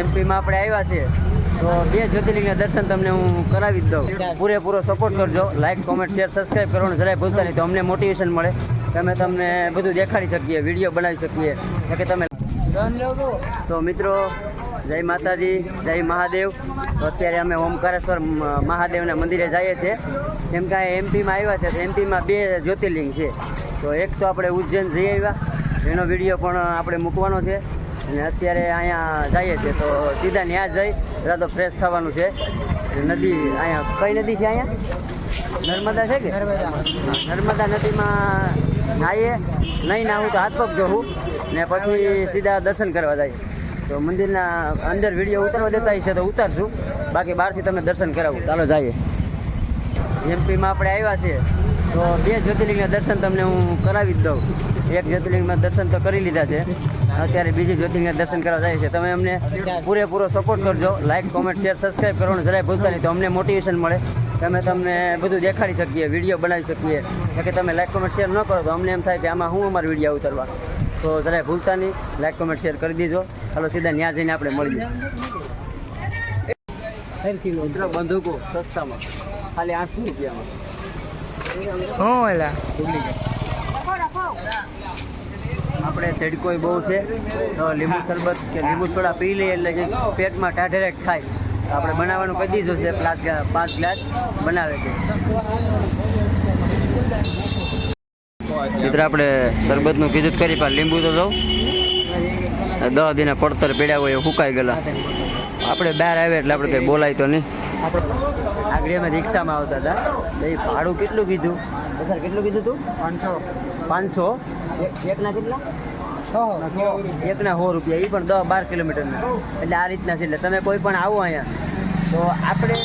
એમપીમાં આપણે આવ્યા છીએ તો 2 જ્યોતિર્લિંગના દર્શન તમને હું કરાવી જ દઉં. પૂરેપૂરો સપોર્ટ કરજો. લાઇક, કોમેન્ટ, શેર, સબસ્ક્રાઈબ કરવાનું જરાય ભૂલતા નહીં, તો અમને મોટિવેશન મળે કે અમે તમને બધું દેખાડી શકીએ, વિડીયો બનાવી શકીએ કે તમે. તો મિત્રો, જય માતાજી, જય મહાદેવ. તો અત્યારે અમે ઓમકારેશ્વર મહાદેવના મંદિરે જઈએ છીએ. કેમ કે એમપીમાં આવ્યા છે તો એમપીમાં 2 જ્યોતિર્લિંગ છે. તો એક તો આપણે ઉજ્જૈન જઈ આવ્યા, એનો વિડીયો પણ આપણે મૂકવાનો છે. અને અત્યારે અહીંયા જઈએ છીએ તો સીધા ત્યાં જઈ જરા તો ફ્રેશ થવાનું છે. નદી અહીંયા કઈ નદી છે? અહીંયા નર્મદા છે કે નર્મદા નદીમાં નાહીએ. નહીં નાહું તો હાથ પગ જોવું ને પછી સીધા દર્શન કરવા જઈએ. તો મંદિરના અંદર વિડીયો ઉતારવા દેતા છે તો ઉતારશું, બાકી બહારથી તમે દર્શન કરાવું. ચાલો જઈએ. એમપીમાં આપણે આવ્યા છીએ તો 2 જ્યોતિર્લિંગના દર્શન તમને હું કરાવી જ દઉં. એક જ્યોતિર્લિંગમાં દર્શન તો કરી લીધા છે, અત્યારે બીજી જ્યોતિર્લિંગના દર્શન કરવા જાય છે. તમે અમને પૂરેપૂરો સપોર્ટ કરજો. લાઇક, કોમેન્ટ, શેર, સબસ્ક્રાઈબ કરવાનું જરાય ભૂલતા નહીં, તો અમને મોટિવેશન મળે કે અમે તમને બધું દેખાડી શકીએ, વિડીયો બનાવી શકીએ કે તમે લાઇક, કોમેન્ટ, શેર ન કરો તો અમને એમ થાય કે આમાં હું અમારા વિડીયો ઉતારવા. તો જરાય ભૂલતા નહીં, લાઇક, કોમેન્ટ, શેર કરી દીજો. ચાલો સીધા ત્યાં જઈને આપણે મળીએ. મિત્રો બંદૂકો સસ્તામાં ખાલી 800 રૂપિયામાં. આપણે તેડકોઈ બહુ છે તો લીંબુ શરબત કે લીંબુ સોડા પી લઈએ એટલે કે પેટમાં ટાઢેરેક થાય. આપણે બનાવવાનું કહી દીધું છે, 5 ગ્લાસ બનાવે છે. મિત્રો આપણે શરબતનું કીધું કરી પણ લીંબુ તો જાઉં 10 દિને પડતર પીડ્યા હોય એ સુકાઈ ગયેલા. આપણે બહાર આવે એટલે આપણે કંઈ બોલાય તો નહીં. આગળ અમે રિક્ષામાં આવતા હતા તો એ ભાડું કેટલું કીધું સર? કેટલું કીધું તું? 500. એકના કેટલા? 1ના 100 રૂપિયા, એ પણ 10-12 કિલોમીટરના. એટલે આ રીતના છે. એટલે તમે કોઈ પણ આવો અહીંયા તો આપણે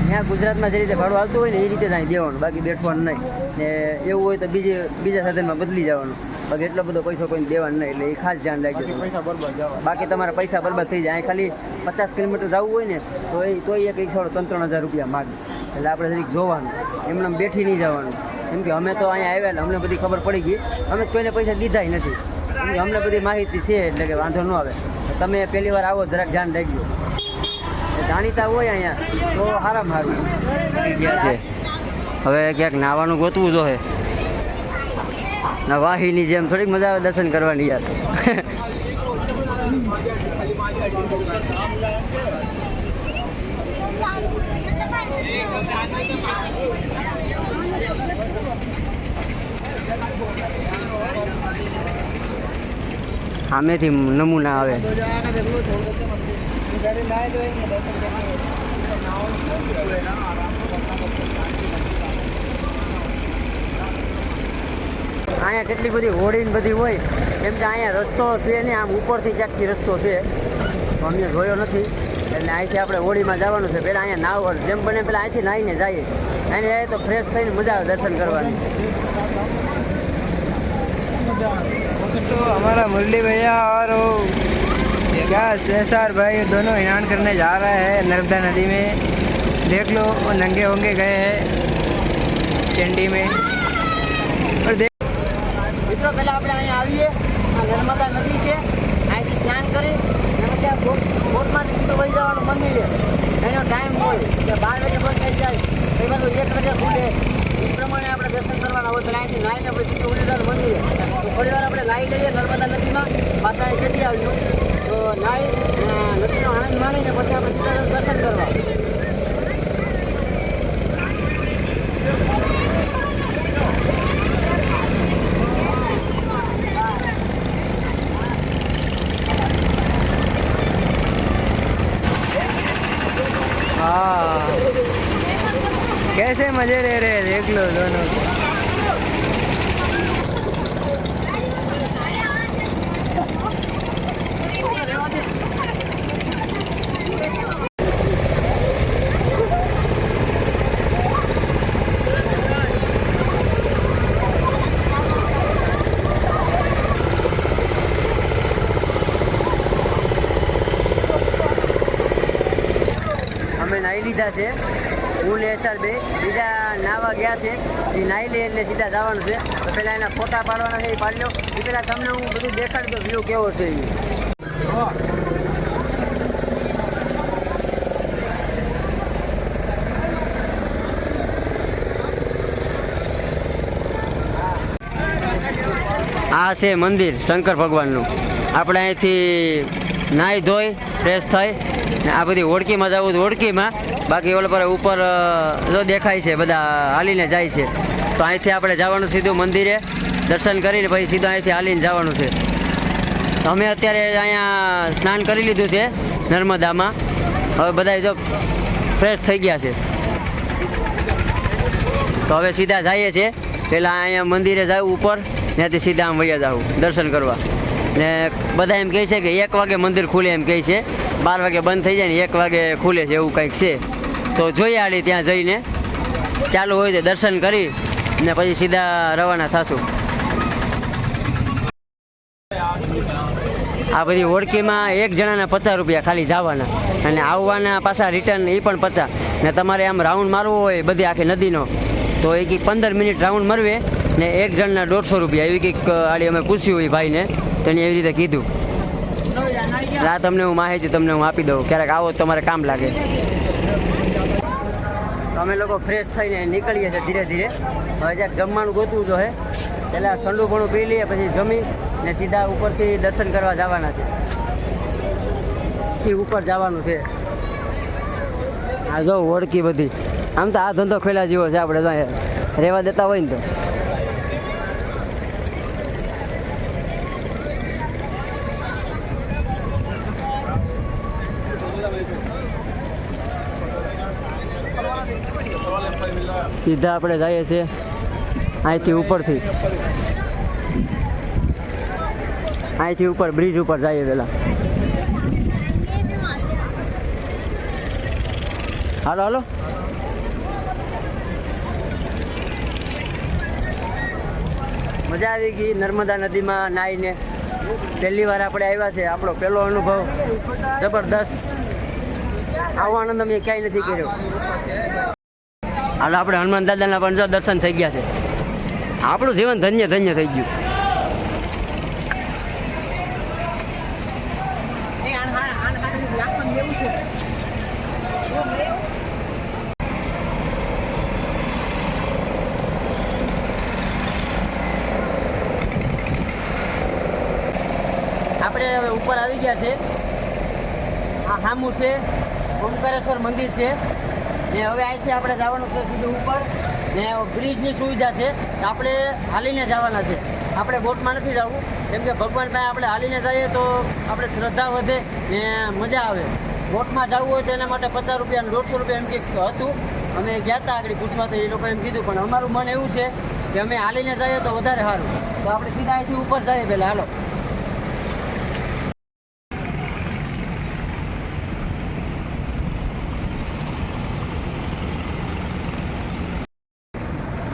ત્યાં ગુજરાતમાં જે રીતે ભાડું આવતું હોય ને એ રીતે જ અહીં દેવાનું, બાકી બેઠવાનું નહીં. ને એવું હોય તો બીજા સાધનમાં બદલી જવાનું, બાકી એટલો બધો પૈસો કોઈને દેવાનું નહીં. એટલે એ ખાસ ધ્યાન રાખજો. બાકી તમારા પૈસા બરબાદ થઈ જાય. અહીં ખાલી 50 કિલોમીટર જવું હોય ને તો એક 3,000 રૂપિયા માગે. એટલે આપણે જરીક જોવાનું, એમને બેઠી નહીં જવાનું. કેમ કે અમે તો અહીંયા આવ્યા એટલે અમને બધી ખબર પડી ગઈ. અમે કોઈને પૈસા દીધા નથી, કેમ કે અમને બધી માહિતી છે એટલે કે વાંધો ન આવે. તમે પહેલી વાર આવો જરાક ધ્યાન રાખજો. જાણીતા હોય અહીંયા તો સારામાં સારું છે. હવે ક્યાંક નાવાનું ગોતવું જોઈએ. ના વાહીની જેમ થોડીક મજા આવે દર્શન કરવાની યાર. સામેથી નમૂના આવે. અહીંયા કેટલી બધી હોડી ને બધી હોય, કેમ કે અહીંયા રસ્તો છે ને આમ ઉપરથી ક્યાંકથી રસ્તો છે, અમને જોયો નથી. એટલે અહીંથી આપણે હોડીમાં જવાનું છે. પહેલાં અહીંયા નાવ જેમ બને પહેલાં અહીંથી નાહીને જઈએ. અહીં જાય તો ફ્રેશ થઈને મજા આવે દર્શન કરવાની. तो हमारा मुरली भैया और क्या एसआर भाई दोनों स्नान करने जा रहा है नर्मदा नदी में. देख लो वो नंगे होंगे गए हैं चंडी में. और મિત્રો પહેલાં આપણે અહીંયા આવીએ. આ નર્મદા નદી છે, અહીંથી સ્નાન કરી ત્યાં બોટમાંથી સીધું વહી જવાનું મંદિર. એનો ટાઈમ હોય કે 12 વાગે બંધ થઈ જાય, એ બધું 1 વાગે ખુલે. એ પ્રમાણે આપણે દર્શન કરવાના હોય. પહેલાં અહીંથી નાહીને આપણે સીધું ઉડી જવાનું મંદિરે. તો થોડી વાર આપણે નાહી લઈએ નર્મદા નદીમાં, પાછા જતી આવ્યું તો નાહી નદીનો આનંદ માણીને પછી આપણે સીધા દર્શન કરવા. हाँ कैसे मजे ले रहे हैं देख लो दोनों. અમે નાહી લીધા છે. હું ને SR બે બીજા નાવા ગયા છે. એ નાહી લે એટલે સીધા જવાનું છે. તો પહેલાં એના ફોટા પાડવાના છે, એ પાડી લો. એ પહેલાં તમને હું બધું દેખાડી દઉં વ્યૂ કેવો છે એ. આ છે મંદિર શંકર ભગવાનનું. આપણે અહીંથી નાહી ધોઈ ફ્રેશ થઈ ને આ બધી ઓળખીમાં જવું તો ઓળખીમાં, બાકી ઓલા પર ઉપર જો દેખાય છે બધા હાલીને જાય છે. તો અહીંથી આપણે જવાનું સીધું મંદિરે, દર્શન કરીને પછી સીધું અહીંથી હાલીને જવાનું છે. તો અમે અત્યારે અહીંયા સ્નાન કરી લીધું છે નર્મદામાં. હવે બધા જો ફ્રેશ થઈ ગયા છે. તો હવે સીધા જઈએ છીએ. પહેલાં અહીંયા મંદિરે જવું ઉપર, ત્યાંથી સીધા આમ વૈયા જવું દર્શન કરવા. ને બધા એમ કહે છે કે 1 વાગે મંદિર ખુલે, એમ કહે છે 12 વાગે બંધ થઈ જાય ને 1 વાગે ખુલે છે, એવું કંઈક છે. તો જોઈએ આડી ત્યાં જઈને ચાલુ હોય તો દર્શન કરી ને પછી સીધા રવાના થશું. આ બધી ઓળખીમાં 1 જણાના 50 રૂપિયા ખાલી જવાના, અને આવવાના પાછા રિટર્ન એ પણ 50. ને તમારે આમ રાઉન્ડ મારવો હોય બધી આખી નદીનો તો એ કંઈક 15 મિનિટ રાઉન્ડ મરવે ને 1 જણના 150 રૂપિયા, એવી કંઈક આડી અમે પૂછ્યું એ ભાઈને, તેને એવી રીતે કીધું. આ તમને હું માહિતી તમને હું આપી દઉં, ક્યારેક આવો તો તમારે કામ લાગે. અમે લોકો ફ્રેશ થઈને નીકળીએ છીએ ધીરે ધીરે. હવે જ્યાં જમવાનું ગોતવું જો હે, પહેલાં ઠંડુ ઘણું પી લઈએ, પછી જમી ને સીધા ઉપરથી દર્શન કરવા જવાના છે. ઉપર જવાનું છે. આ જો ઓળખી બધી, આમ તો આ ધંધો ખોલ્યા જેવો છે, આપણે તો રહેવા દેતા હોય ને તો. સીધા આપણે જઈએ છીએ અહીંથી ઉપરથી, અહીંથી ઉપર બ્રિજ ઉપર જઈએ પહેલાં. હાલો હાલો. મજા આવી ગઈ નર્મદા નદીમાં નાહીને. પહેલી વાર આપણે આવ્યા છે, આપણો પહેલો અનુભવ જબરદસ્ત. આવો આનંદ અમે ક્યાંય નથી કર્યો. હાલો આપણે હનુમાન દાદાના પણ જો દર્શન થઈ ગયા છે. આપણું જીવન ધન્ય ધન્ય થઈ ગયું. આપણે હવે ઉપર આવી ગયા છે. આ સામું છે ઓમકારેશ્વર મંદિર છે ને. હવે અહીંથી આપણે જવાનું છે સીધું ઉપર, ને બ્રિજની સુવિધા છે. આપણે હાલીને જવાના છે, આપણે બોટમાં નથી જવું, કેમ કે ભગવાન પાસે આપણે હાલીને જઈએ તો આપણે શ્રદ્ધા વધે ને મજા આવે. બોટમાં જવું હોય તો એના માટે 50 રૂપિયા અને 150 રૂપિયા એમ કંઈક હતું. અમે ગયા હતા આગળ પૂછવા, તો એ લોકો એમ કીધું, પણ અમારું મન એવું છે કે અમે હાલીને જઈએ તો વધારે સારું. તો આપણે સીધા અહીંથી ઉપર જઈએ પહેલાં. હાલો.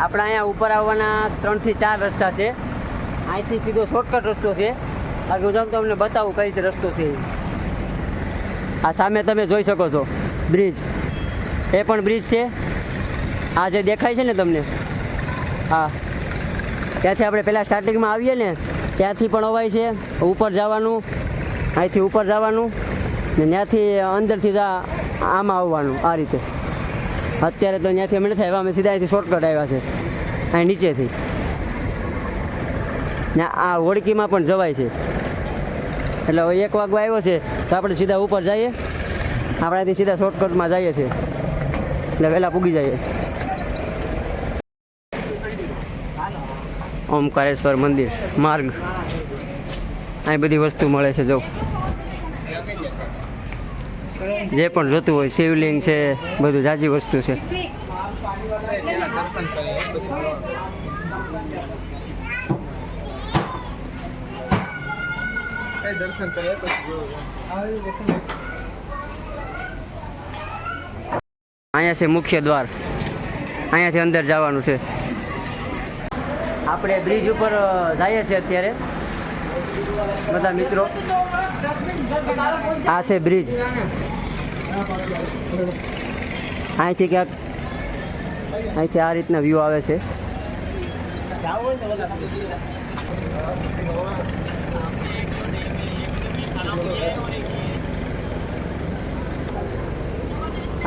આપણે અહીંયા ઉપર આવવાના 3 થી 4 રસ્તા છે. અહીંથી સીધો શોર્ટકટ રસ્તો છે. આગળ જાઉં તો તમને બતાવું કઈ રીતે રસ્તો છે. આ સામે તમે જોઈ શકો છો બ્રિજ, એ પણ બ્રિજ છે. આ જે દેખાય છે ને તમને, હા, ત્યાંથી આપણે પહેલાં સ્ટાર્ટિંગમાં આવીએ ને ત્યાંથી પણ અવાય છે. ઉપર જવાનું, અહીંથી ઉપર જવાનું ને ત્યાંથી અંદરથી આમાં આવવાનું. આ રીતે અત્યારે તો ત્યાંથી અમે નથી આવ્યા, અમે સીધા અહીંથી શોર્ટકટ આવ્યા છે અહીં નીચેથી. ને આ ઓળખીમાં પણ જવાય છે. એટલે હવે 1 વાગવા આવ્યો છે તો આપણે સીધા ઉપર જઈએ. આપણે અહીંથી સીધા શોર્ટકટમાં જઈએ છીએ એટલે વહેલા પૂગી જઈએ. ઓમકારેશ્વર મંદિર માર્ગ, અહીં બધી વસ્તુ મળે છે. જો જે પણ જોતું હોય, શિવલિંગ છે, બધું જાજી વસ્તુ છે. અહીંયા છે મુખ્ય દ્વાર, અહીંયાથી અંદર જવાનું છે. આપણે બ્રિજ ઉપર જઈએ છીએ અત્યારે બધા મિત્રો. આ છે બ્રિજ. અહીંથી ક્યાંક અહીંથી આ રીતના વ્યૂ આવે છે.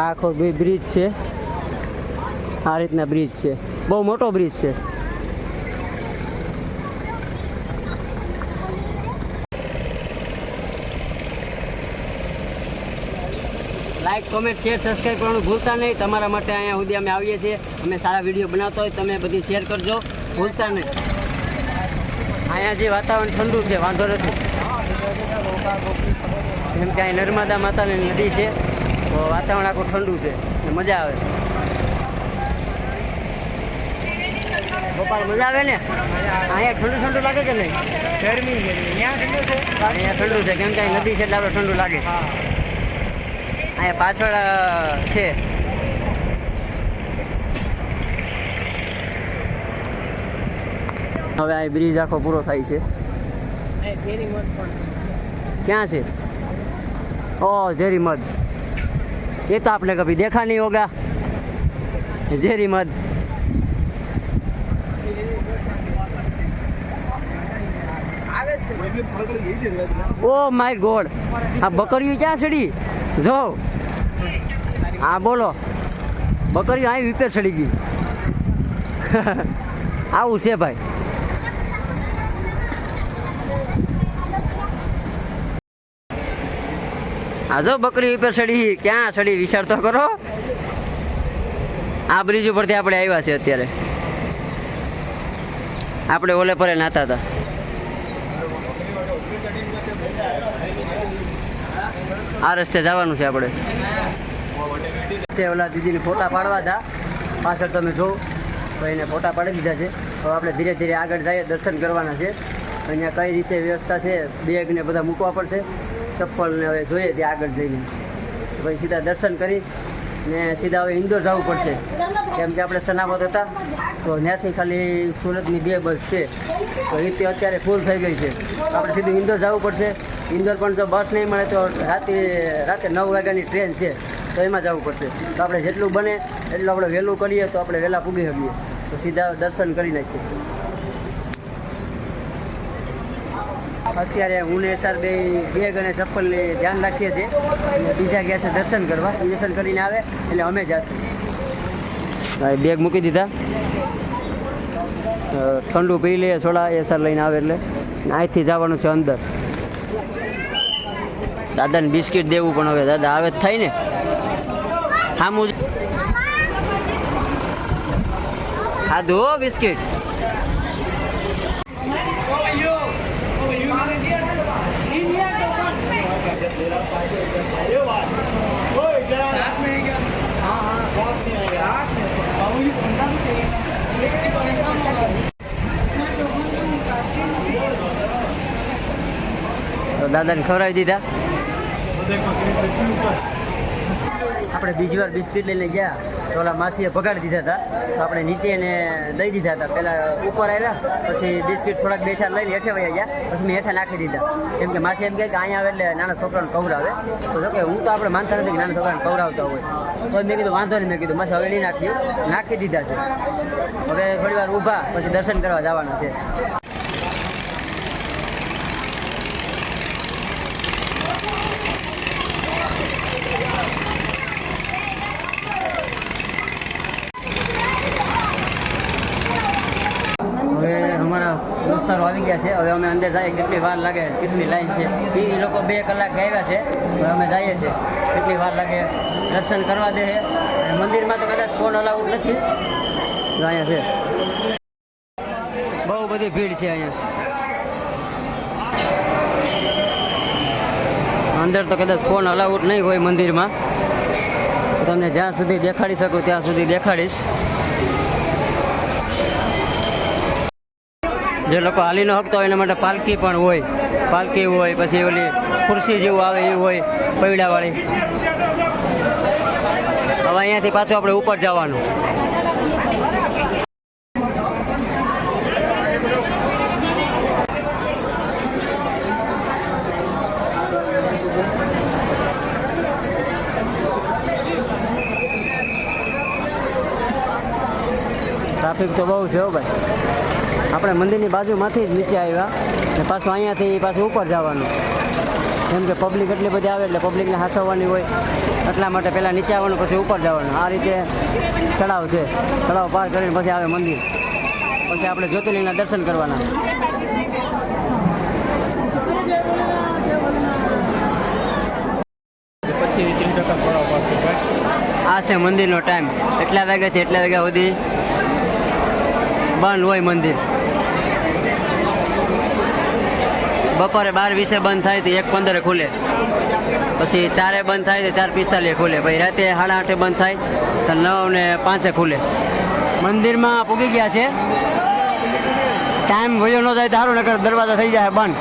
આખો બ્રિજ છે, આ રીતના બ્રિજ છે. બહુ મોટો બ્રિજ છે. લાઇક કોમેન્ટ શેર સબસ્ક્રાઈબ કરવાનું ભૂલતા નહીં. તમારા માટે અહીંયા સુધી અમે આવીએ છીએ. અમે સારા વિડીયો બનાવતા હોય તમે બધી શેર કરજો, ભૂલતા નહીં. અહીંયા જે વાતાવરણ ઠંડુ છે, વાંધો નથી. જેમ કે અહીં નર્મદા માતાની નદી છે તો વાતાવરણ આખું ઠંડુ છે, મજા આવે. ગોપાલ મજા આવે ને? અહીંયા ઠંડુ ઠંડુ લાગે કે નહીં? ગરમી અહીંયા ઠંડુ છે. અહીંયા ઠંડુ છે કેમ કે અહીં નદી છે એટલે આપણે ઠંડુ લાગે. અહીંયા પાછળ છે હવે આ બ્રિજ આખો પૂરો થાય છે. ક્યાં છે? ઓ ઝેરી મધ, ये तो आपने कभी देखा नहीं होगा. ઝેરી મધ ઓ માય ગોડ, આ બકરીઓ ક્યાં ચડી? જો હા બોલો, બકરીઓ અહીં વિપેર ચડી ગઈ. આવું છે ભાઈ. આ જો બકરી ઉપર ચડી, ક્યાં ચડી વિચાર તો કરો. આ બ્રિજ ઉપરથી આપણે આવ્યા છે અત્યારે. આપણે ઓલે પરે નાતા હતા. આ રસ્તે જવાનું છે આપણે. ઓલા દીદીને ફોટા પાડવા હતા, પાછળ તમે જો તો એને ફોટા પાડી દીધા છે. હવે આપણે ધીરે ધીરે આગળ જઈએ, દર્શન કરવાના છે. અહીંયા કઈ રીતે વ્યવસ્થા છે, બેગ ને બધા મૂકવા પડશે, ચપ્પલ ને હવે જોઈએ ત્યાં આગળ જઈને. પછી સીધા દર્શન કરી ને સીધા હવે ઇન્દોર જવું પડશે કેમ કે આપણે સનામત હતા તો ત્યાંથી ખાલી સુરતની 2 બસ છે તો એ અત્યારે ફૂલ થઈ ગઈ છે. આપણે સીધું ઇન્દોર જવું પડશે. ઇન્દોર પણ જો બસ નહીં મળે તો રાતે 9 વાગ્યાની ટ્રેન છે તો એમાં જવું પડશે. તો આપણે જેટલું બને એટલું આપણે વહેલું કરીએ તો આપણે વહેલા પૂગી શકીએ. તો સીધા દર્શન કરી નાખીએ. અત્યારે હું ને સર બેગ અને ચપ્પલને ધ્યાન રાખીએ છીએ અને બીજા ગયા છે દર્શન કરવા. દર્શન કરીને આવે એટલે અમે જઈશું. બેગ મૂકી દીધા, ઠંડુ પી લઈએ સોડા. એ સર લઈને આવે એટલે અહીંથી જવાનું છે અંદર. દાદાને બિસ્કિટ દેવું પણ હવે દાદા આવે જ થાય ને. હામું ખાધું હો બિસ્કિટ. તો દાદાને ખવડાવી દીધા. આપણે બીજી વાર બિસ્કિટ લઈને ગયા તો ઓલા માસીએ ભગાડી દીધા હતા તો આપણે નીચે એને દઈ દીધા હતા. પહેલાં ઉપર આવ્યા પછી બિસ્કિટ થોડાક 2-4 લઈને હેઠે વયા ગયા પછી મેં હેઠે નાખી દીધા કેમ કે માસી એમ કહે કે અહીંયા આવે એટલે નાના છોકરાને ખવડાવે. તો જો કે હું તો આપણે માનતા નથી કે નાના છોકરાને ખવડાવતા હોય તો મેં કીધું વાંધો નહીં. મેં કીધું માસી હવે નહીં નાખી દીધા છે. હવે થોડી વાર ઊભા પછી દર્શન કરવા જવાના છે. દોસ્તારો આવી ગયા છે. હવે અમે અંદર જઈએ કેટલી વાર લાગે, કેટલી લાઈન છે. એ લોકો 2 કલાક આવ્યા છે. હવે અમે જઈએ છીએ કેટલી વાર લાગે. દર્શન કરવા દે છે. મંદિરમાં તો કદાચ ફોન અલાઉડ નથી. અહીંયા છે બહુ બધી ભીડ છે. અહીંયા અંદર તો કદાચ ફોન અલાઉડ નહીં હોય મંદિરમાં. તમને જ્યાં સુધી દેખાડી શકું ત્યાં સુધી દેખાડીશ. જે લોકો હાલી ન શકતા હોય એના માટે પાલકી પણ હોય. પાલકી હોય પછી ઓલી ખુરશી જેવું આવે એ હોય પૈડાવાળી. હવે અહીંયાથી પાછું આપણે ઉપર જવાનું. ટ્રાફિક તો બહુ છે હો ભાઈ. આપણે મંદિરની બાજુમાંથી જ નીચે આવ્યા ને પાછું અહીંયાથી પાછું ઉપર જવાનું કેમ કે પબ્લિક એટલી બધી આવે એટલે પબ્લિકને હાંસવવાની હોય એટલા માટે પહેલાં નીચે આવવાનું પછી ઉપર જવાનું. આ રીતે તળાવ છે. તળાવ પાર કરીને પછી આવે મંદિર. પછી આપણે જ્યોતિર્લિંગના દર્શન કરવાના. 30% ભરાવ પાછું ભાઈ. આ છે મંદિરનો ટાઈમ. એટલા વાગ્યાથી એટલા વાગ્યા સુધી બંધ હોય મંદિર. બપોરે 12:20 બંધ થાય તો 1:15 ખુલે, પછી 4 બંધ થાય તો 4:45 ખુલે, પછી રાતે 8:30 બંધ થાય તો 9:05 ખુલે. મંદિરમાં પૂગી ગયા છે. ટાઈમ વયો ન જાય તો સારું, નકર દરવાજા થઈ જાય બંધ.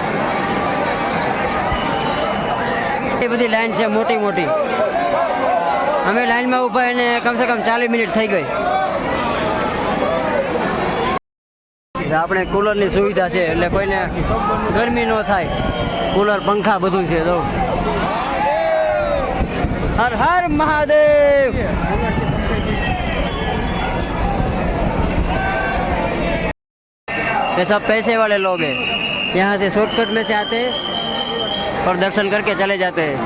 એ બધી લાઈન છે મોટી મોટી. અમે લાઈનમાં ઊભા એને કમસે કમ 40 મિનિટ થઈ ગઈ. આપણે કુલરની સુવિધા છે એટલે કોઈને ગરમી ન થાય. કુલર, પંખા બધું છે. તો હર હર મહાદેવ. ये सब पैसे वाले लोग हैं. यहाँ से शॉर्टकट में से आते हैं और दर्शन करके चले जाते हैं.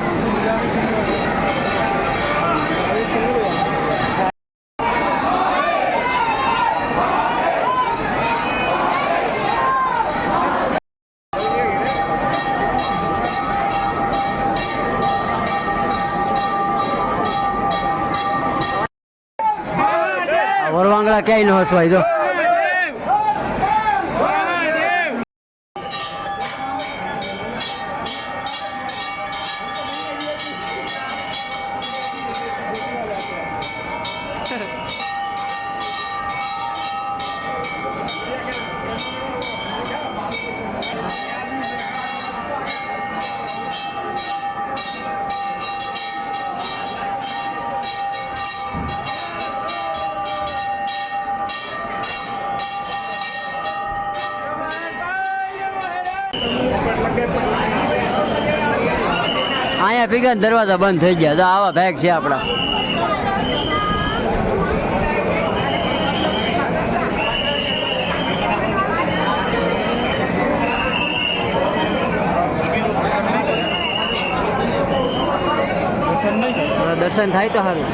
વરવાંગળા ક્યાંય ન હસવાય. જો અહીંયા ભેગા દરવાજા બંધ થઈ ગયા. તો આવા ભાગ છે આપણા. દર્શન થાય તો સારું.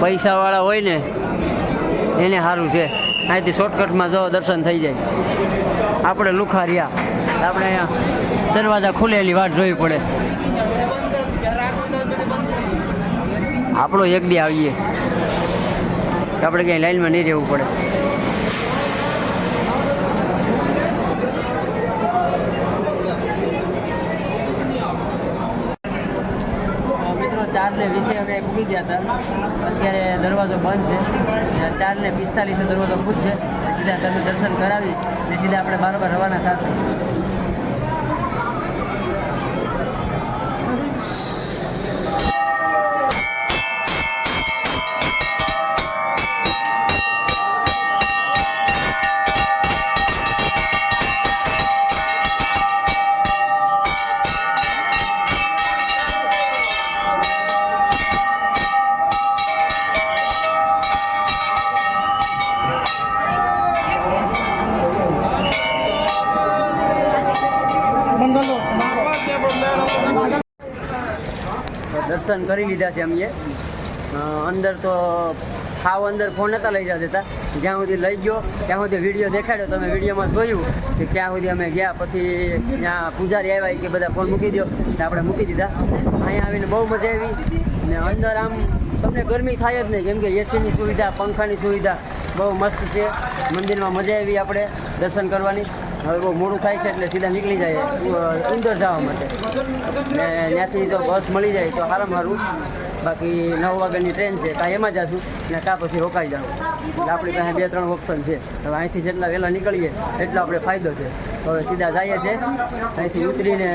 પૈસા વાળા હોય ને એને સારું છે. અહીંથી શોર્ટકટમાં જો દર્શન થઈ જાય. આપણે લુખા રહ્યા, આપણે અહીંયા દરવાજા ખુલેલી વાટ જોવી પડે. આપણો એક દી આવીએ, આપણે ક્યાંય લાઈનમાં નહીં રહેવું પડે. મિત્રો 4:20 અમે પૂરી ગયા હતા. અત્યારે દરવાજો બંધ છે. 4:45 દરવાજો ખુલશે. સીધા તમે દર્શન કરાવી ને સીધા આપણે બરાબર રવાના થશે. દર્શન કરી લીધા છે અમે. અંદર તો ખાવ અંદર ફોન નતા લઈ જતા દેતા. જ્યાં સુધી લઈ ગયો ત્યાં સુધી વિડીયો દેખાડ્યો. તમે વિડીયોમાં જોયું કે ક્યાં સુધી અમે ગયા. પછી ત્યાં પૂજારી આવ્યા કે બધા ફોન મૂકી દો, આપણે મૂકી દીધા. અહીંયા આવીને બહુ મજા આવી. ને અંદર આમ તમને ગરમી થાય જ નહીં, કેમ કે એસીની સુવિધા, પંખાની સુવિધા બહુ મસ્ત છે. મંદિરમાં મજા આવી આપણે દર્શન કરવાની. હવે બહુ મોડું થાય છે એટલે સીધા નીકળી જાય ઇન્દોર જવા માટે. ને ત્યાંથી જો બસ મળી જાય તો સારામાં સારું. બાકી 9 વાગ્યાની ટ્રેન છે, કાં એમાં જશું ને કાં પછી રોકાઈ જાઉં. એટલે આપણી પાસે 2-3 ઓપ્શન છે. હવે અહીંથી જેટલા વહેલા નીકળીએ એટલો આપણે ફાયદો છે. હવે સીધા જઈએ છીએ. અહીંથી ઉતરીને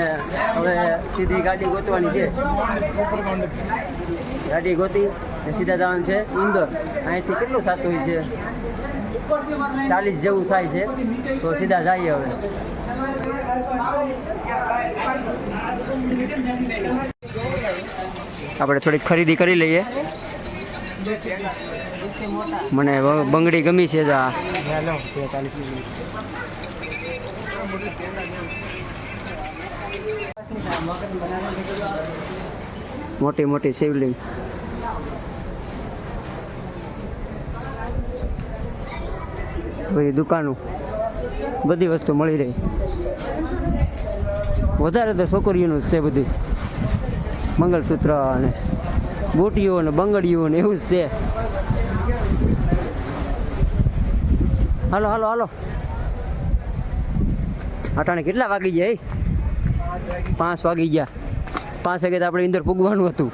હવે સીધી ગાડી ગોતવાની છે. ગાડી ગોતી ને સીધા જવાનું છે ઇન્દોર. અહીંથી કેટલું થતું હોય છે? 40 જેવું થાય છે. તો સીધા જઈએ હવે. આપણે થોડીક ખરીદી કરી લઈએ. મને બંગડી ગમી છે. મોટી મોટી શિવલિંગ. બધી દુકાનો. બધી વસ્તુ મળી રહી. વધારે તો છોકરીઓનું જ છે બધું, મંગળસૂત્ર અને બુટીઓ અને બંગડીઓ ને એવું જ છે. હાલો હાલો હાલો, અટાણે કેટલા વાગી ગયા? 5 વાગી ગયા. 5 વાગે તો આપણે અંદર પૂગવાનું હતું.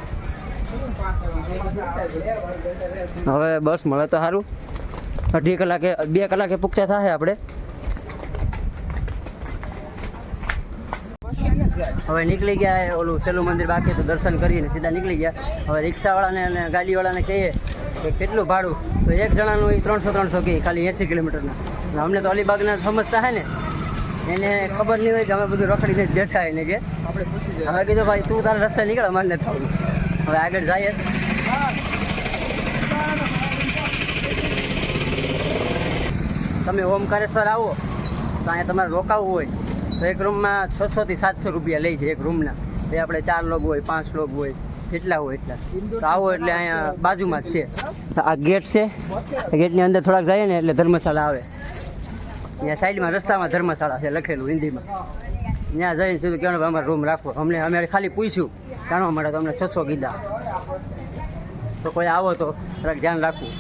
હવે બસ મળે તો સારું. 2 કલાકે પૂગતા થશે આપણે. હવે નીકળી ગયા, ઓલું સેલું મંદિર બાકી તો દર્શન કરીને સીધા નીકળી ગયા. હવે રિક્ષાવાળાને અને ગાડીવાળાને કહીએ કે કેટલું ભાડું, તો એક જણાનું એ 300 કહે, ખાલી 80 કિલોમીટરના. અમને તો અલીબાગના સમજતા હે ને, એને ખબર નહીં હોય કે અમે બધું રખડીને જ બેઠા એને કે આપણે પૂછી જાય. હવે કીધું ભાઈ તું તારા રસ્તે નીકળ, અમારે નથી થવું. હવે આગળ જઈએ. તમે ઓમકારેશ્વર આવો તો અહીંયા તમારે રોકાવું હોય તો એક રૂમમાં 600 થી 700 રૂપિયા લે છે એક રૂમના. એ આપણે 4 લોકો હોય, 5 લોકો હોય, જેટલા હોય એટલા. તો આવો એટલે અહીંયા બાજુમાં જ છે. આ ગેટ છે, ગેટની અંદર થોડાક જઈએ ને એટલે ધર્મશાળા આવે. ત્યાં સાઈડમાં રસ્તામાં ધર્મશાળા છે લખેલું હિન્દીમાં. ત્યાં જઈને સીધું કહેવાનું અમારે રૂમ રાખવો. અમે ખાલી પૂછ્યું જાણવા માટે, તો અમને 600 કીધા. તો કોઈ આવો તો થોડાક ધ્યાન રાખવું.